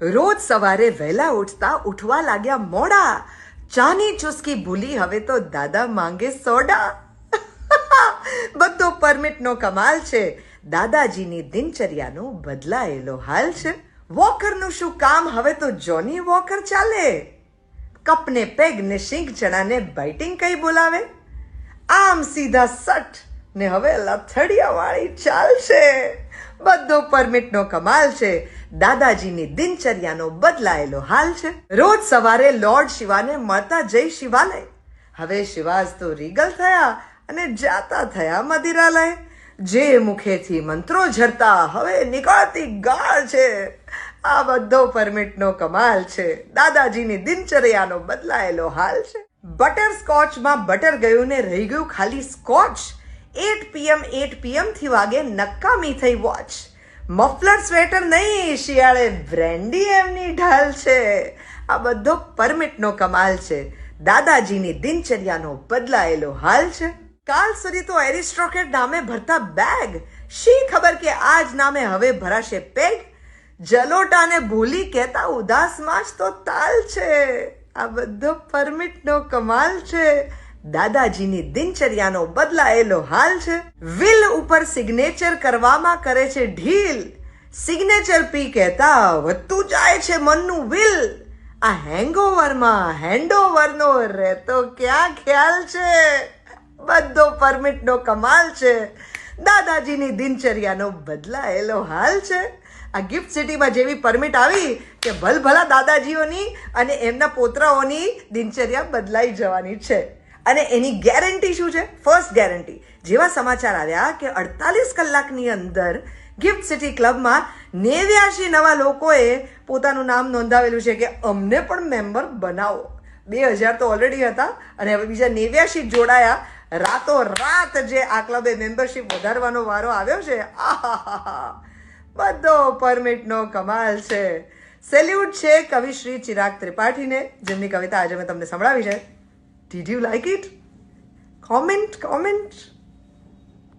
રોજ સવારે વહેલા ઉઠવા લાગ્યા મોડા. ચાની ચુસ્કી ભૂલી હવે તો દાદા માંગે સોડા. બધો પરમિટનો કમાલ છે. દાદાજીની દિનચર્યાનો બદલાયેલો હાલ છે. વોકરનું શું કામ, હવે તો જોની વોકર ચાલે. કપને પેગ ને શીંગ ચણાને બાઇટિંગ કઈ બોલાવે. આમ સીધા સટ ને હવે લથડિયા વાળી ચાલશે. બધો પરમિટનો કમાલ છે. દાદાજીની દિનચર્યાનો બદલાયેલો હાલ છે. રોજ સવારે લોર્ડ શિવાને મળતા જય શિવાલય. હવે શિવાજ તો રીગલ થયા અને જાતા થયા મદિરાલય. જે મુખેથી મંત્રો ઝરતા હવે નીકળતી ગાળ છે. આ બધો પરમિટનો કમાલ છે. દાદાજીની દિનચર્યાનો બદલાયેલો હાલ છે. બટર સ્કોચમાં બટર ગયું ને રહી ગયું ખાલી સ્કોચ. 8 PM થી વાગે નકામી થઈ વોચ. મફલર સ્વેટર નહીં, શિયાળે બ્રેન્ડી એમની ઢાલ છે. આ બધો પરમિટનો કમાલ છે. દાદાજીની દિનચર્યાનો બદલાયેલો હાલ છે. કાલ સુધી તો એરિસ્ટોક્રેટ નામે ભરતા બેગ, શી ખબર કે આજ નામે હવે ભરાશે પેગ. જલોટાને ભૂલી કહેતા ઉદાસમાં જ તો તાલ છે. આ બધો પરમિટનો કમાલ છે. દાદાજીની દિનચર્યાનો બદલાયેલો હાલ છે. વિલ ઉપર સિગ્નેચર કરવામાં કરે છે ઢીલ. સિગ્નેચર પી કહેતા વધતું જાય છે મનનું વિલ. આ હેંગઓવરમાં હેન્ડઓવરનો રહેતો ક્યાં ખ્યાલ છે. બધો પરમિટનો કમાલ છે. દાદાજીની દિનચર્યાનો બદલાયેલો હાલ છે. આ ગિફ્ટ સિટીમાં જેવી પરમિટ આવી કે ભલભલા દાદાજીઓની અને એમના પોતરાઓની દિનચર્યા બદલાઈ જવાની છે. અને એની ગેરંટી શું છે? ફર્સ્ટ ગેરંટી, જેવા સમાચાર આવ્યા કે 48 કલાકની અંદર ગિફ્ટ સિટી ક્લબમાં 89 નવા લોકોએ પોતાનું નામ નોંધાવેલું છે કે અમને પણ મેમ્બર બનાવો. 2000 તો ઓલરેડી હતા અને હવે બીજા 89 જોડાયા. રાતોરાત જે આ ક્લબે મેમ્બરશિપ વધારવાનો વારો આવ્યો છે. આહાહા, બધો પરમિટનો કમાલ છે. સેલ્યુટ છે કવિ શ્રી ચિરાગ ત્રિપાઠીને, જેમની કવિતા આજે મેં તમને સંભળાવી છે. Did you like it? Comment.